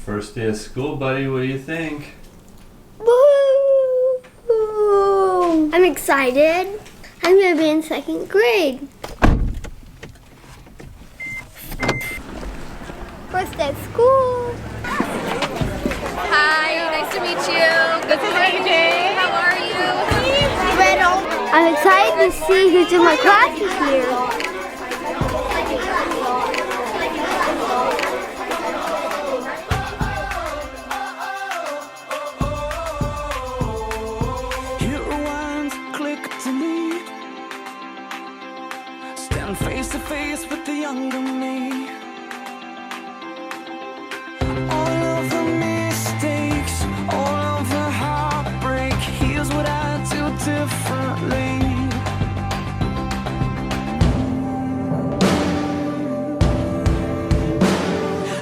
First day of school, buddy. What do you think? Woo! I'm excited. I'm going to be in second grade. First day of school. Hi, nice to meet you. Good to meet you. How are you? I'm excited to see who's in my class this year. Face to face with the younger me. All of the mistakes, all of the heartbreak. Here's what I do differently.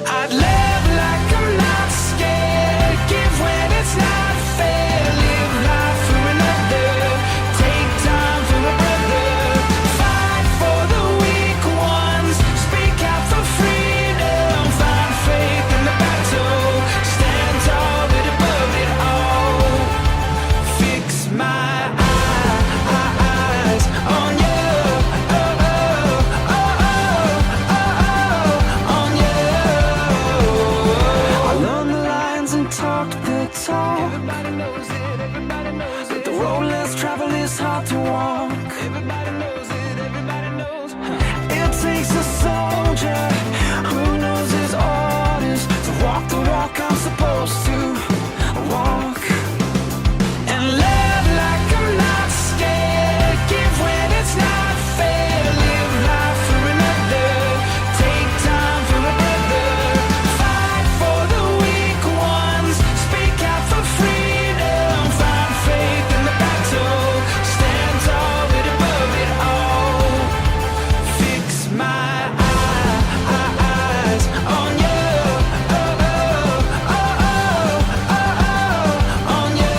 I'd live like I'm not scared. Give when it's not fair. Live life for another. Take time for a brother. Fight for the weak ones. Speak out for freedom. Find faith in the battle. Stand tall but above it all. Fix my eyes on you. On you. I learned the lines and talked the talk. Everybody knows it, everybody knows it. But the road less traveled is hard to walk. Everybody knows it, everybody knows. It takes a soldier who knows his orders to walk the walk I'm supposed to walk. And live like I'm not scared. Give when it's not fair. Live life for another. Take time for a brother. Fight for the weak ones. Speak out for freedom. Find faith in the battle. Stand tall but above it all. Fix my eyes on you. On you.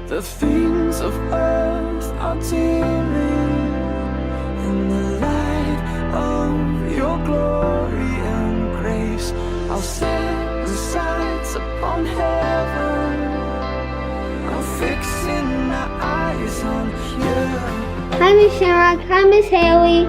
The things of earth are dimming in the light of your glory and grace. I'll set the sights upon heaven. I'm fixing my eyes on you. Hi, Miss Shinrock. Hi, Miss Haley.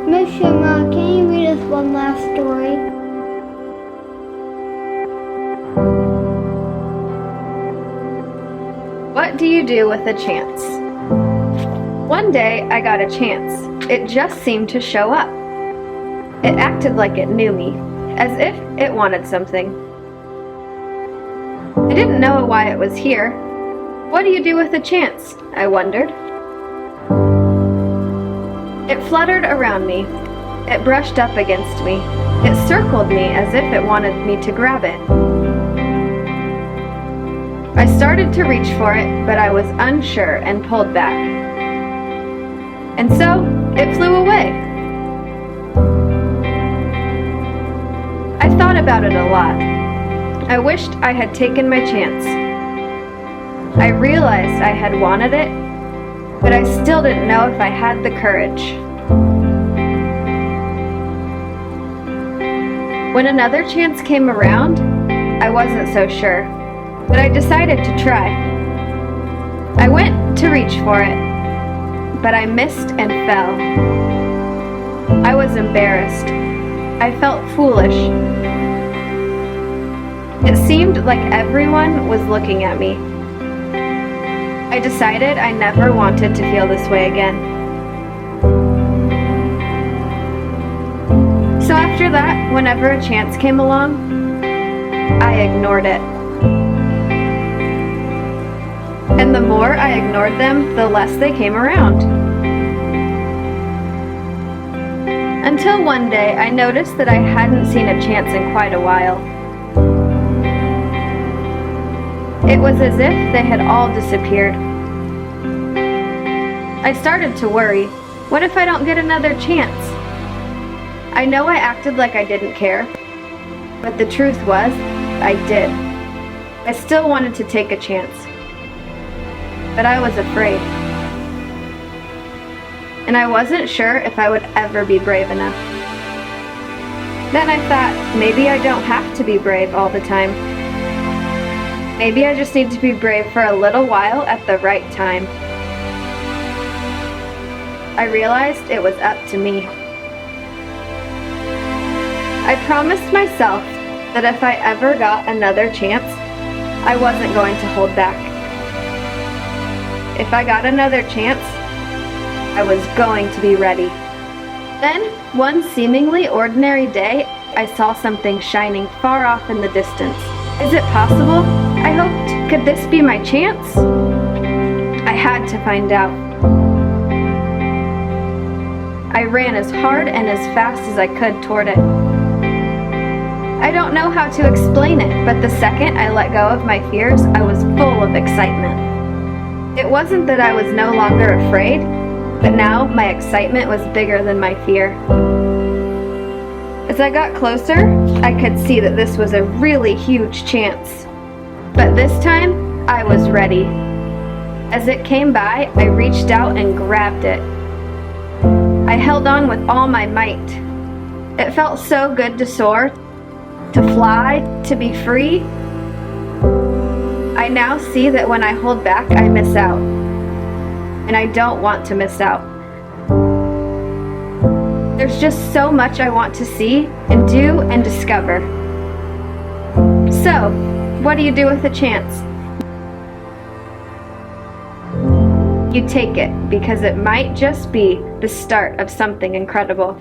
Miss Shinrock, can you read us one last story? What do you do with a chance? One day I got a chance. It just seemed to show up. It acted like it knew me, as if it wanted something. I didn't know why it was here. What do you do with a chance? I wondered. It fluttered around me. It brushed up against me. It circled me as if it wanted me to grab it. I started to reach for it, but I was unsure and pulled back. And so, it flew away. I thought about it a lot. I wished I had taken my chance. I realized I had wanted it, but I still didn't know if I had the courage. When another chance came around, I wasn't so sure, but I decided to try. I went to reach for it, but I missed and fell. I was embarrassed. I felt foolish. It seemed like everyone was looking at me. I decided I never wanted to feel this way again. So after that, whenever a chance came along, I ignored it. And the more I ignored them, the less they came around. Until one day I noticed that I hadn't seen a chance in quite a while. It was as if they had all disappeared. I started to worry. What if I don't get another chance? I know I acted like I didn't care, but the truth was, I did. I still wanted to take a chance, but I was afraid. And I wasn't sure if I would ever be brave enough. Then I thought, maybe I don't have to be brave all the time. Maybe I just need to be brave for a little while at the right time. I realized it was up to me. I promised myself that if I ever got another chance, I wasn't going to hold back. If I got another chance, I was going to be ready. Then, one seemingly ordinary day, I saw something shining far off in the distance. Is it possible? I hoped. Could this be my chance? I had to find out. I ran as hard and as fast as I could toward it. I don't know how to explain it, but the second I let go of my fears, I was full of excitement. It wasn't that I was no longer afraid, but now my excitement was bigger than my fear. As I got closer, I could see that this was a really huge chance. But this time, I was ready. As it came by, I reached out and grabbed it. I held on with all my might. It felt so good to soar, to fly, to be free. I now see that when I hold back, I miss out. And I don't want to miss out. There's just so much I want to see and do and discover. So, what do you do with a chance? You take it because it might just be the start of something incredible.